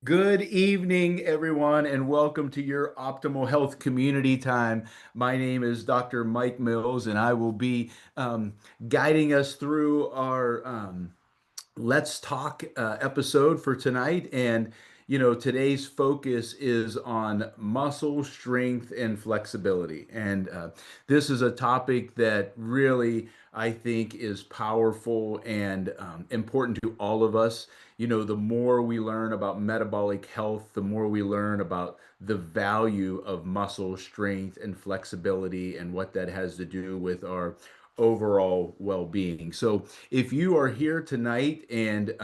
Good evening, everyone, and welcome to your Optimal Health Community Time. My name is Dr. Mike Mills, and I will be guiding us through our Let's Talk episode for tonight. And, today's focus is on muscle strength and flexibility. And this is a topic that really, I think, is powerful and important to all of us. The more we learn about metabolic health, the more we learn about the value of muscle strength and flexibility and what that has to do with our overall well-being. So if you are here tonight and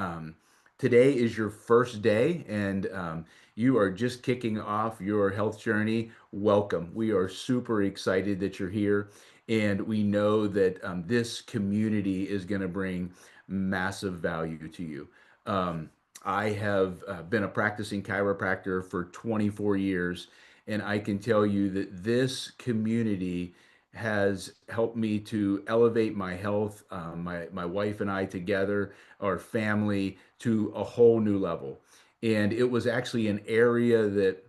today is your first day and you are just kicking off your health journey, welcome. We are super excited that you're here, and we know that this community is going to bring massive value to you. Um, I have been a practicing chiropractor for 24 years, and I can tell you that this community has helped me to elevate my health, my wife and I together, our family to a whole new level. And it was actually an area that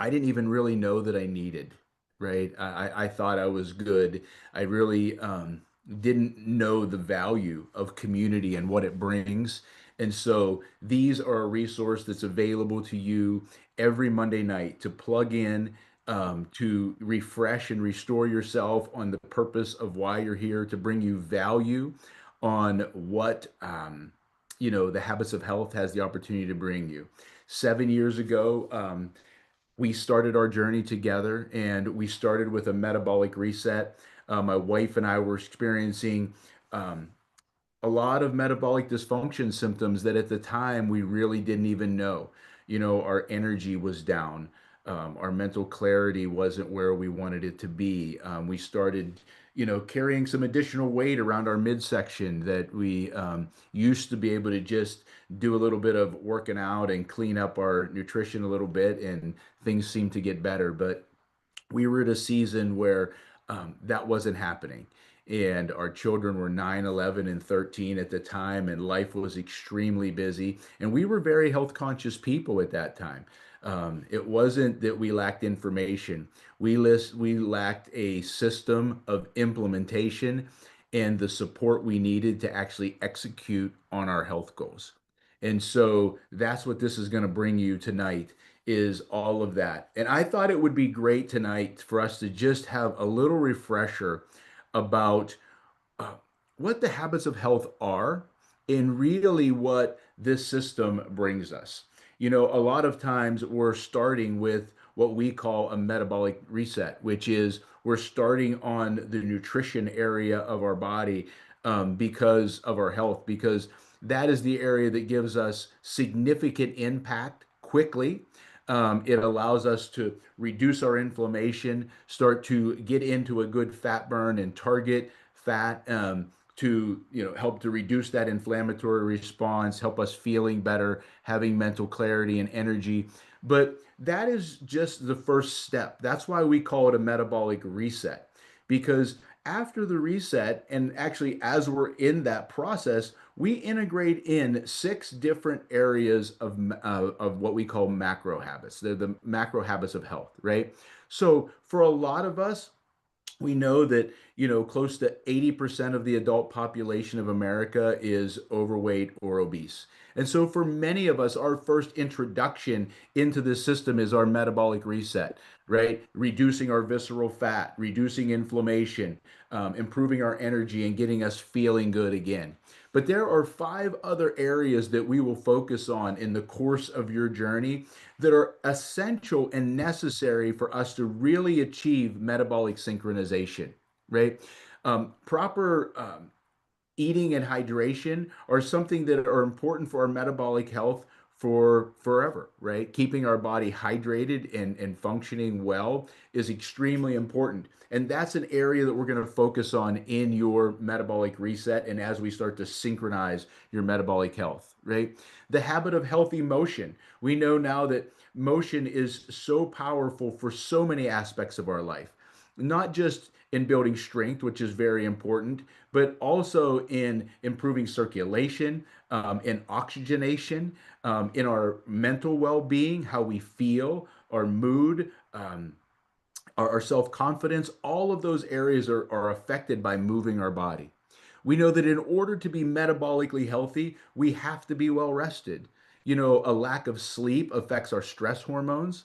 I didn't even really know that I needed, right? I thought I was good. I really didn't know the value of community and what it brings. And so these are a resource that's available to you every Monday night to plug in, to refresh and restore yourself on the purpose of why you're here, to bring you value on what, the habits of health has the opportunity to bring you. 7 years ago, we started our journey together, and we started with a metabolic reset. My wife and I were experiencing um, a lot of metabolic dysfunction symptoms that at the time we really didn't even know. Our energy was down. Our mental clarity wasn't where we wanted it to be. We started, carrying some additional weight around our midsection that we used to be able to just do a little bit of working out and clean up our nutrition a little bit, and things seemed to get better. But we were at a season where that wasn't happening. And our children were 9, 11, and 13 at the time, and life was extremely busy. And we were very health conscious people at that time. It wasn't that we lacked information. We lacked a system of implementation and the support we needed to actually execute on our health goals. And so that's what this is going to bring you tonight, is all of that. And I thought it would be great tonight for us to just have a little refresher about uh, what the habits of health are and really what this system brings us. A lot of times we're starting with what we call a metabolic reset, which is we're starting on the nutrition area of our body, because of our health, because that is the area that gives us significant impact quickly. It allows us to reduce our inflammation, start to get into a good fat burn and target fat, to help to reduce that inflammatory response, help us feeling better, having mental clarity and energy. But that is just the first step. That's why we call it a metabolic reset, because after the reset, and actually as we're in that process, we integrate in 6 different areas of what we call macro habits. They're the macro habits of health, right? So for a lot of us, we know that, close to 80% of the adult population of America is overweight or obese. And so for many of us, our first introduction into this system is our metabolic reset. right? Reducing our visceral fat, reducing inflammation, improving our energy, and getting us feeling good again. But there are five other areas that we will focus on in the course of your journey that are essential and necessary for us to really achieve metabolic synchronization, right? Proper eating and hydration are something that are important for our metabolic health for forever, right? Keeping our body hydrated and functioning well is extremely important. And that's an area that we're going to focus on in your metabolic reset and as we start to synchronize your metabolic health, right? The habit of healthy motion. We know now that motion is so powerful for so many aspects of our life, not just in building strength, which is very important, but also in improving circulation, in oxygenation, in our mental well being, how we feel, our mood, our self confidence. All of those areas are affected by moving our body. We know that in order to be metabolically healthy, we have to be well rested. You know, a lack of sleep affects our stress hormones.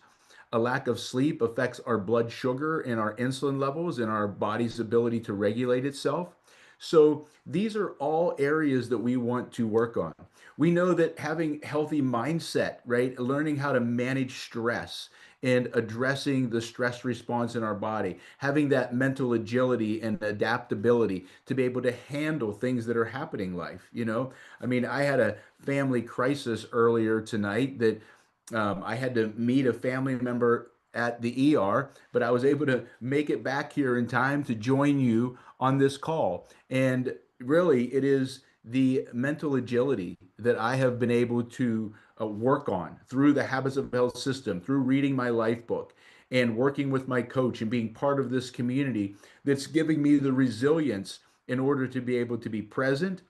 A lack of sleep affects our blood sugar and our insulin levels and our body's ability to regulate itself. So these are all areas that we want to work on. We know that having healthy mindset, right? Learning how to manage stress and addressing the stress response in our body, having that mental agility and adaptability to be able to handle things that are happening in life, you know? I mean, I had a family crisis earlier tonight that I had to meet a family member at the ER, but I was able to make it back here in time to join you on this call. And really, it is the mental agility that I have been able to work on through the Habits of Health system, through reading my life book and working with my coach and being part of this community that's giving me the resilience in order to be able to be present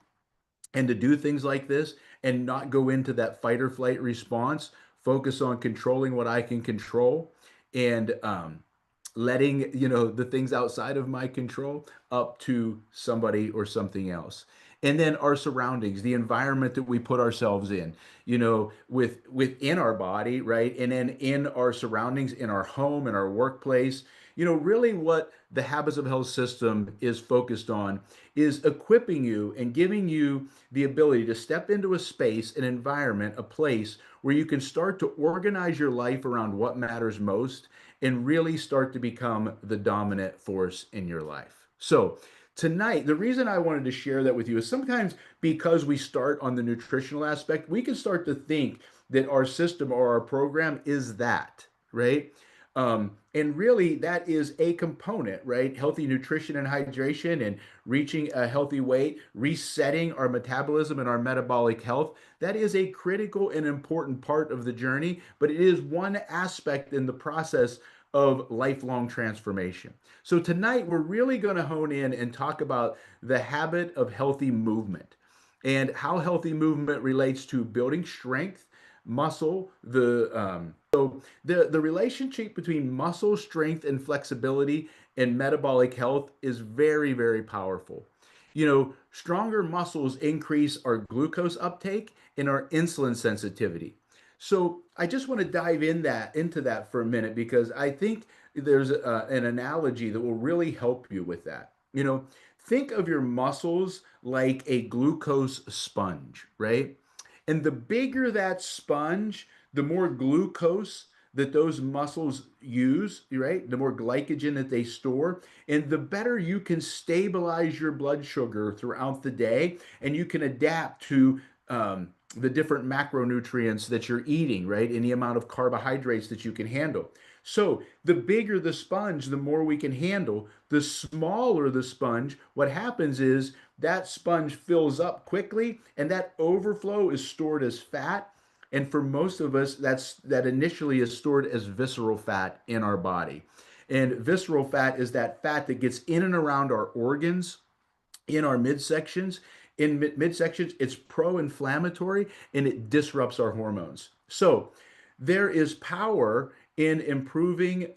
and to do things like this and not go into that fight or flight response, focus on controlling what I can control and letting, you know, the things outside of my control up to somebody or something else. And then our surroundings, the environment that we put ourselves in, you know, within our body, right? And then in our surroundings, in our home, in our workplace, you know, really what the Habits of Health system is focused on is equipping you and giving you the ability to step into a space, an environment, a place where you can start to organize your life around what matters most and really start to become the dominant force in your life. So, tonight, the reason I wanted to share that with you is sometimes because we start on the nutritional aspect, we can start to think that our system or our program is that, right? And really, that is a component, right? Healthy nutrition and hydration and reaching a healthy weight, resetting our metabolism and our metabolic health. That is a critical and important part of the journey, but it is one aspect in the process of lifelong transformation. So, tonight, we're really going to hone in and talk about the habit of healthy movement and how healthy movement relates to building strength, muscle, the relationship between muscle strength and flexibility and metabolic health is very, very powerful. You know, stronger muscles increase our glucose uptake and our insulin sensitivity. So I just want to dive into that for a minute because I think there's an analogy that will really help you with that. You know, think of your muscles like a glucose sponge, right? And the bigger that sponge, the more glucose that those muscles use, right? The more glycogen that they store, and the better you can stabilize your blood sugar throughout the day, and you can adapt to the different macronutrients that you're eating, right? And the amount of carbohydrates that you can handle. So the bigger the sponge, the more we can handle. The smaller the sponge, what happens is that sponge fills up quickly and that overflow is stored as fat. And for most of us, that initially is stored as visceral fat in our body. And visceral fat is that fat that gets in and around our organs, in our midsections. In midsections, it's pro-inflammatory and it disrupts our hormones. So there is power in improving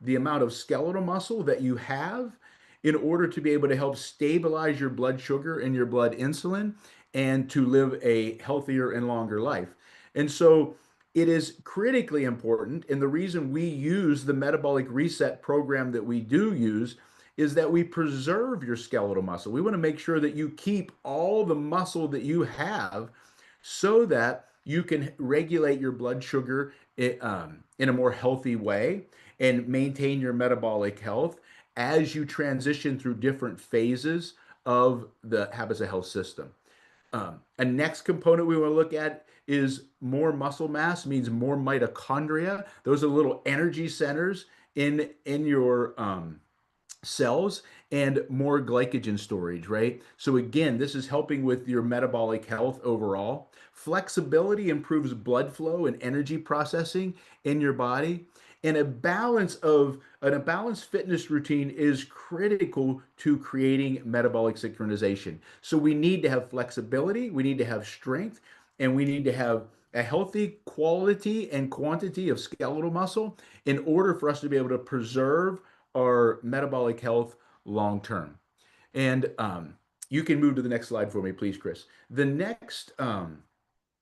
the amount of skeletal muscle that you have in order to be able to help stabilize your blood sugar and your blood insulin and to live a healthier and longer life. And so it is critically important. And the reason we use the metabolic reset program that we do use is that we preserve your skeletal muscle. We want to make sure that you keep all the muscle that you have so that you can regulate your blood sugar in a more healthy way and maintain your metabolic health as you transition through different phases of the Habits of Health system. A next component we want to look at is more muscle mass means more mitochondria. Those are little energy centers in your cells and more glycogen storage, right? So again, this is helping with your metabolic health overall. Flexibility improves blood flow and energy processing in your body. And a balanced fitness routine is critical to creating metabolic synchronization. So we need to have flexibility, we need to have strength, and we need to have a healthy quality and quantity of skeletal muscle in order for us to be able to preserve our metabolic health long term. And you can move to the next slide for me, please, Chris. The next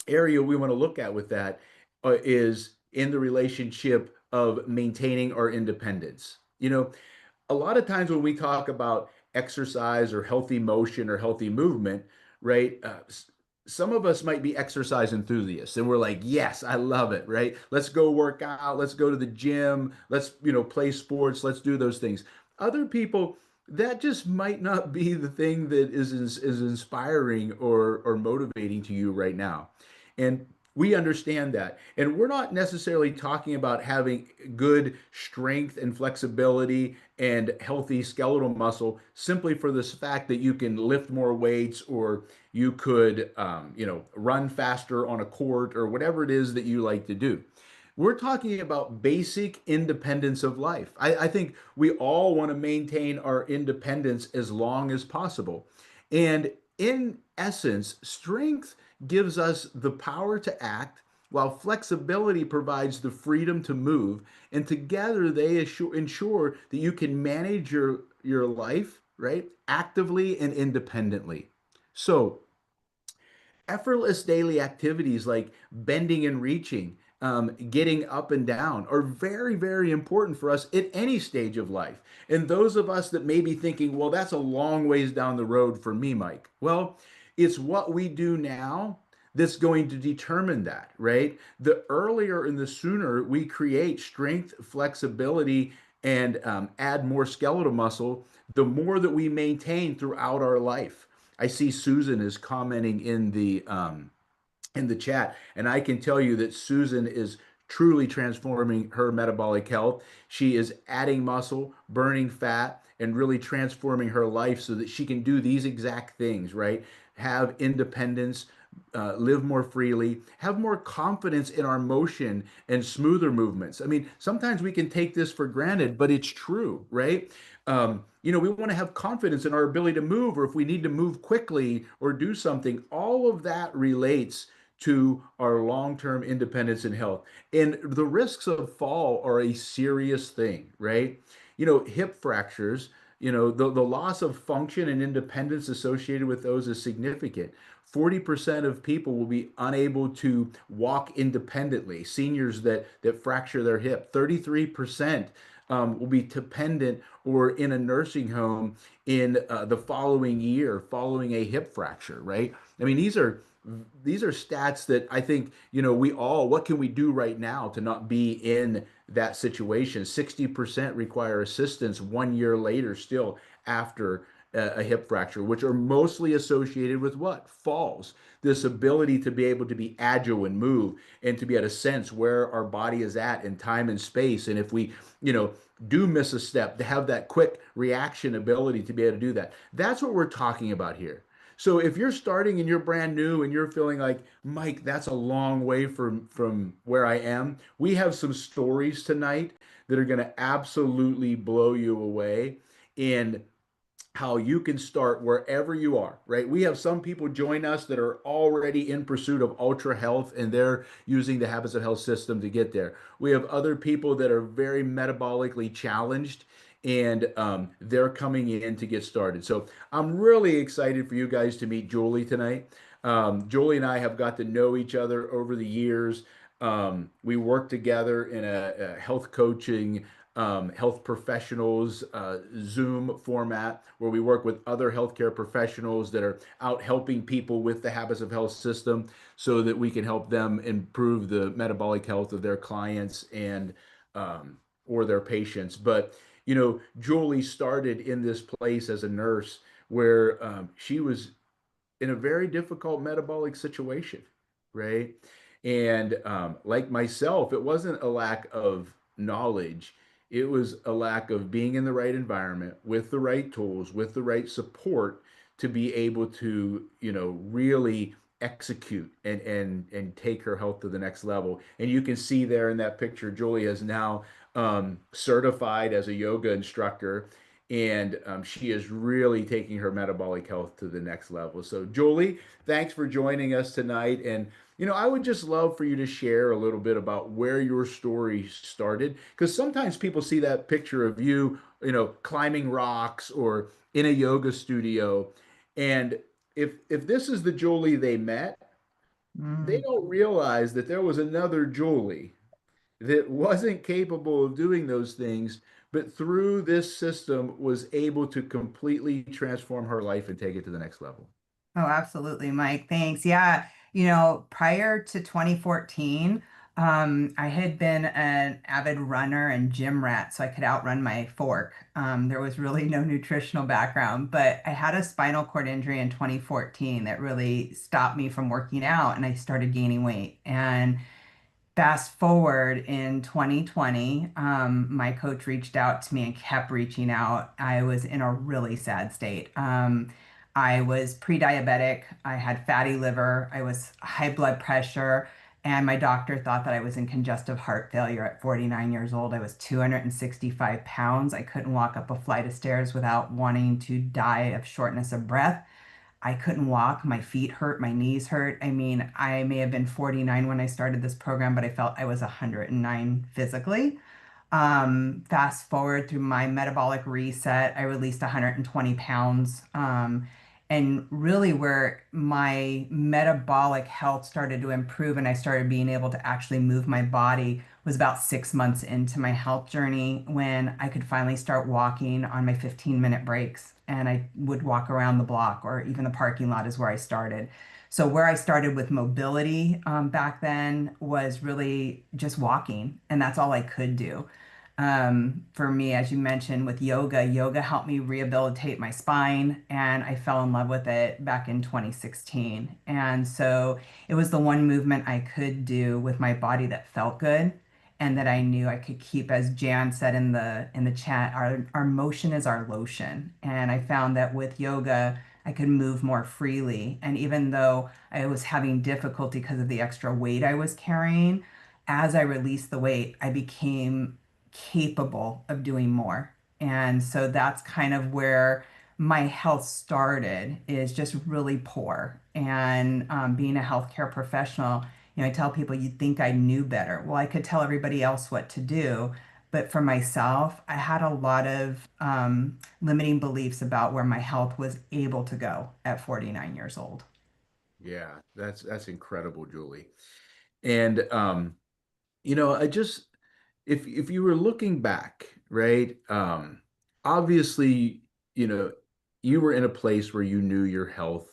area we want to look at with that is in the relationship of maintaining our independence. A lot of times when we talk about exercise or healthy motion or healthy movement, right? Some of us might be exercise enthusiasts and we're like, yes, I love it, right? Let's go work out, let's go to the gym, let's, play sports, let's do those things. Other people, that just might not be the thing that is inspiring or motivating to you right now. And we understand that. And we're not necessarily talking about having good strength and flexibility and healthy skeletal muscle simply for this fact that you can lift more weights or you could, run faster on a court or whatever it is that you like to do. We're talking about basic independence of life. I think we all want to maintain our independence as long as possible. And in essence, strength gives us the power to act, while flexibility provides the freedom to move. And together they ensure that you can manage your life, right, actively and independently. So, effortless daily activities like bending and reaching, getting up and down are very, very important for us at any stage of life. And those of us that may be thinking, well, that's a long ways down the road for me, Mike. Well, it's what we do now that's going to determine that, right? The earlier and the sooner we create strength, flexibility, and add more skeletal muscle, the more that we maintain throughout our life. I see Susan is commenting in the chat, and I can tell you that Susan is truly transforming her metabolic health. She is adding muscle, burning fat, and really transforming her life so that she can do these exact things, right? Have independence, live more freely, have more confidence in our motion and smoother movements. I mean, sometimes we can take this for granted, but it's true, right? We want to have confidence in our ability to move, or if we need to move quickly or do something, all of that relates to our long-term independence and health. And the risks of fall are a serious thing, right? Hip fractures, the loss of function and independence associated with those is significant. 40% of people will be unable to walk independently. Seniors that fracture their hip, 33% will be dependent or in a nursing home in the following year following a hip fracture, right? I mean, these are stats that I think, what can we do right now to not be in that situation? 60% require assistance 1 year later, still after a hip fracture, which are mostly associated with what? Falls. This ability to be able to be agile and move and to be able to sense where our body is at in time and space. And if we, do miss a step, to have that quick reaction ability to be able to do that. That's what we're talking about here. So if you're starting and you're brand new and you're feeling like, Mike, that's a long way from where I am, we have some stories tonight that are going to absolutely blow you away in how you can start wherever you are, right? We have some people join us that are already in pursuit of ultra health and they're using the Habits of Health system to get there. We have other people that are very metabolically challenged and they're coming in to get started. So I'm really excited for you guys to meet Julie tonight. Julie and I have got to know each other over the years. We work together in a health coaching, health professionals Zoom format where we work with other healthcare professionals that are out helping people with the Habits of Health system so that we can help them improve the metabolic health of their clients and or their patients. But Julie started in this place as a nurse where she was in a very difficult metabolic situation, right? And like myself, it wasn't a lack of knowledge. It was a lack of being in the right environment with the right tools, with the right support to be able to, really execute and take her health to the next level. And you can see there in that picture, Julie is now certified as a yoga instructor, and she is really taking her metabolic health to the next level. So, Julie, thanks for joining us tonight. And, I would just love for you to share a little bit about where your story started, because sometimes people see that picture of you, climbing rocks or in a yoga studio. And if this is the Julie they met, they Mm. don't realize that there was another Julie that wasn't capable of doing those things, but through this system was able to completely transform her life and take it to the next level. Oh, absolutely, Mike. Thanks. Yeah, prior to 2014, I had been an avid runner and gym rat, so I could outrun my fork. There was really no nutritional background, but I had a spinal cord injury in 2014 that really stopped me from working out, and I started gaining weight. And fast forward in 2020, my coach reached out to me and kept reaching out. I was in a really sad state. I was pre-diabetic. I had fatty liver. I was high blood pressure. And my doctor thought that I was in congestive heart failure at 49 years old. I was 265 pounds. I couldn't walk up a flight of stairs without wanting to die of shortness of breath. I couldn't walk. My feet hurt. My knees hurt. I mean, I may have been 49 when I started this program, but I felt I was 109 physically. Fast forward through my metabolic reset, I released 120 pounds. And really, where my metabolic health started to improve and I started being able to actually move my body was about 6 months into my health journey when I could finally start walking on my 15-minute breaks. And I would walk around the block or even the parking lot is where I started. So, where I started with mobility back then was really just walking, and that's all I could do. For me, as you mentioned, with yoga, yoga helped me rehabilitate my spine, and I fell in love with it back in 2016. And so it was the one movement I could do with my body that felt good and that I knew I could keep, as Jan said in the chat, our motion is our lotion. And I found that with yoga, I could move more freely. And even though I was having difficulty because of the extra weight I was carrying, as I released the weight, I became capable of doing more. And so that's kind of where my health started, is just really poor. And being a healthcare professional, I tell people you'd think I knew better. Well, I could tell everybody else what to do. But for myself, I had a lot of limiting beliefs about where my health was able to go at 49 years old. Yeah, that's incredible, Julie. And I just if you were looking back, right? Obviously, you know, you were in a place where you knew your health.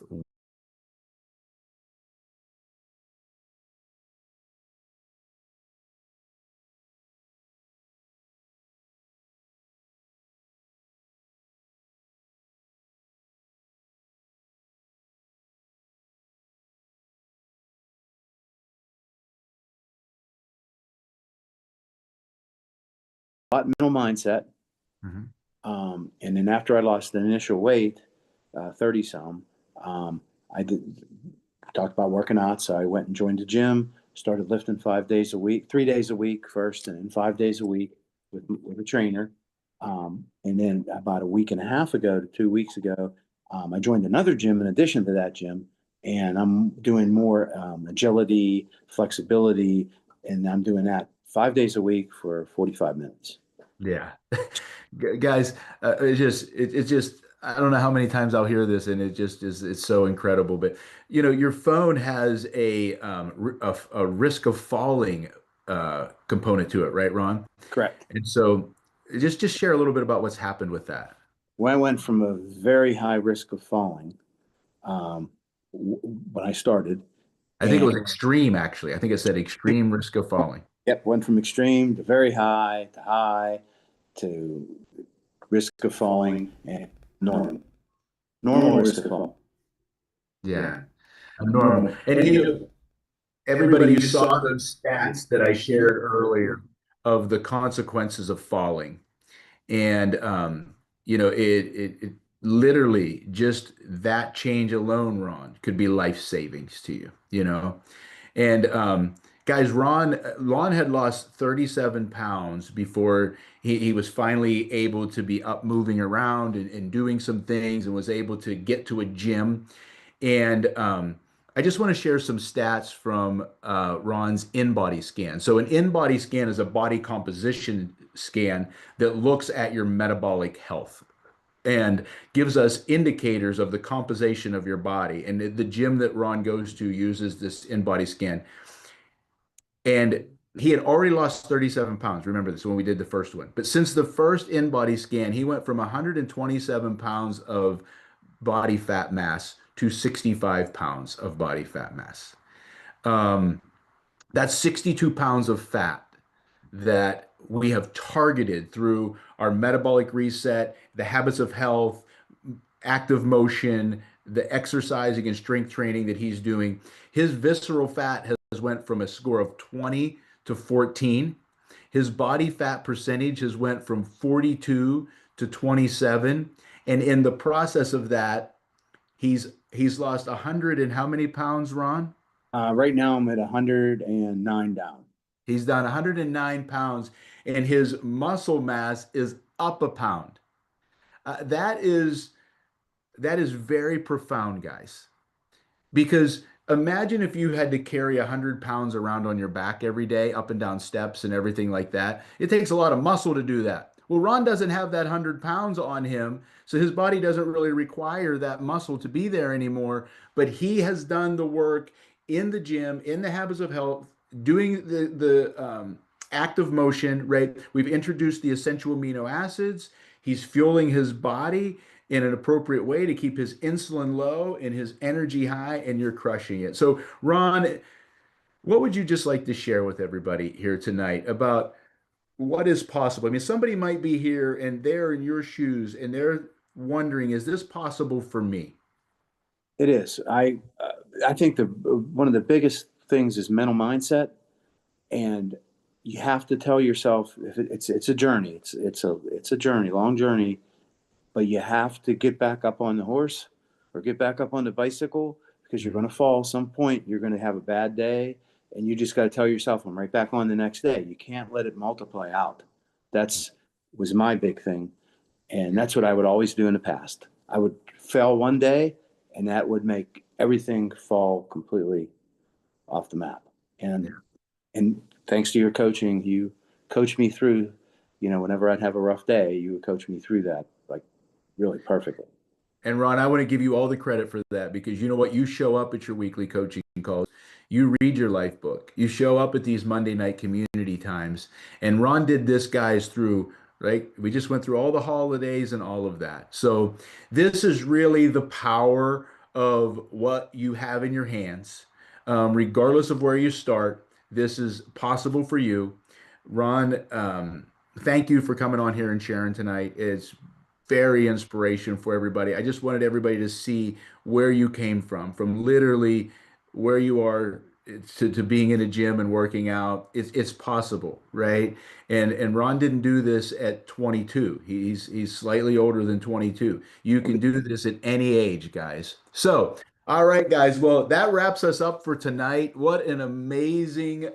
Mental mindset. Mhm. And then after I lost the initial weight, 30 some, I did, talked about working out. So I went and joined the gym, started lifting 5 days a week, 3 days a week first, and then 5 days a week with a trainer. And then about a week and a half ago to 2 weeks ago, I joined another gym in addition to that gym. And I'm doing more agility, flexibility, and I'm doing that 5 days a week for 45 minutes. Yeah. Guys, it's just I don't know how many times I'll hear this, and it just is, it's so incredible. But your phone has a risk of falling component to it, right, Ron? Correct. And so just share a little bit about what's happened with that. When I went from a very high risk of falling, um, when I started, I think it and was extreme, actually. I think it said extreme risk of falling. yep, went from extreme to very high to risk of falling and normal. Normal risk of fall. Yeah, Yeah. normal. And everybody, you saw those stats that I shared earlier of the consequences of falling. And it literally just that change alone, Ron, could be life savings to you. And guys, Ron had lost 37 pounds before he was finally able to be up moving around and doing some things and was able to get to a gym. And I just want to share some stats from Ron's InBody scan. So, an InBody scan is a body composition scan that looks at your metabolic health and gives us indicators of the composition of your body. And the gym that Ron goes to uses this InBody scan. And he had already lost 37 pounds. Remember this when we did the first one. But since the first InBody scan, he went from 127 pounds of body fat mass to 65 pounds of body fat mass. Um, that's 62 pounds of fat that we have targeted through our metabolic reset, the habits of health, active motion, the exercising and strength training that he's doing. His visceral fat has went from a score of 20 to 14. His body fat percentage has went from 42 to 27. And in the process of that, he's lost 100 and how many pounds, Ron? Right now, I'm at 109 down. He's down 109 pounds, and his muscle mass is up a pound. That is very profound, guys. Because imagine if you had to carry 100 pounds around on your back every day, up and down steps and everything like that. It takes a lot of muscle to do that. Well, Ron doesn't have that 100 pounds on him, so his body doesn't really require that muscle to be there anymore. But he has done the work in the gym, in the habits of health, doing the active motion, right? We've introduced the essential amino acids. He's fueling his body in an appropriate way to keep his insulin low and his energy high, and you're crushing it. So, Ron, what would you just like to share with everybody here tonight about what is possible? I mean, somebody might be here and they're in your shoes and they're wondering, is this possible for me? It is. I think the one of the biggest things is mental mindset, and you have to tell yourself if it's a journey. It's a journey, long journey, but you have to get back up on the horse or get back up on the bicycle because you're going to fall. Some point you're going to have a bad day, and you just got to tell yourself, I'm right back on the next day. You can't let it multiply out. That's was my big thing, and that's what I would always do in the past. I would fail one day, and that would make everything fall completely off the map. And thanks to your coaching, you coached me through. Whenever I'd have a rough day, you would coach me through that like really perfectly. And Ron, I want to give you all the credit for that because you know what? You show up at your weekly coaching calls. You read your life book. You show up at these Monday night community times. And Ron did this, guys, through, right? We just went through all the holidays and all of that. So this is really the power of what you have in your hands. Regardless of where you start, this is possible for you. Ron, thank you for coming on here and sharing tonight. It's very inspiration for everybody. I just wanted everybody to see where you came from literally where you are to being in a gym and working out. It's possible, right? And Ron didn't do this at 22. He's slightly older than 22. You can do this at any age, guys. So, all right, guys. Well, that wraps us up for tonight. What an amazing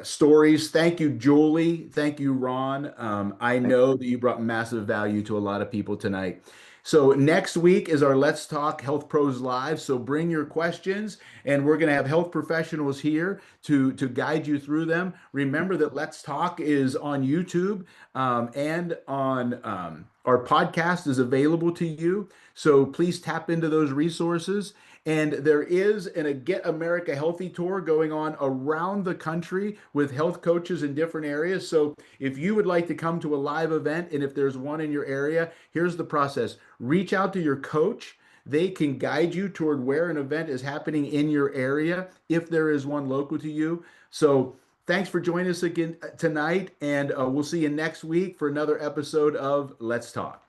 stories. Thank you, Julie. Thank you, Ron. I know that you brought massive value to a lot of people tonight. So next week is our Let's Talk Health Pros Live. So bring your questions, and we're going to have health professionals here to guide you through them. Remember that Let's Talk is on YouTube, and on our podcast is available to you. So please tap into those resources. And there is a Get America Healthy tour going on around the country with health coaches in different areas. So if you would like to come to a live event, and if there's one in your area, here's the process. Reach out to your coach. They can guide you toward where an event is happening in your area, if there is one local to you. So thanks for joining us again tonight, and we'll see you next week for another episode of Let's Talk.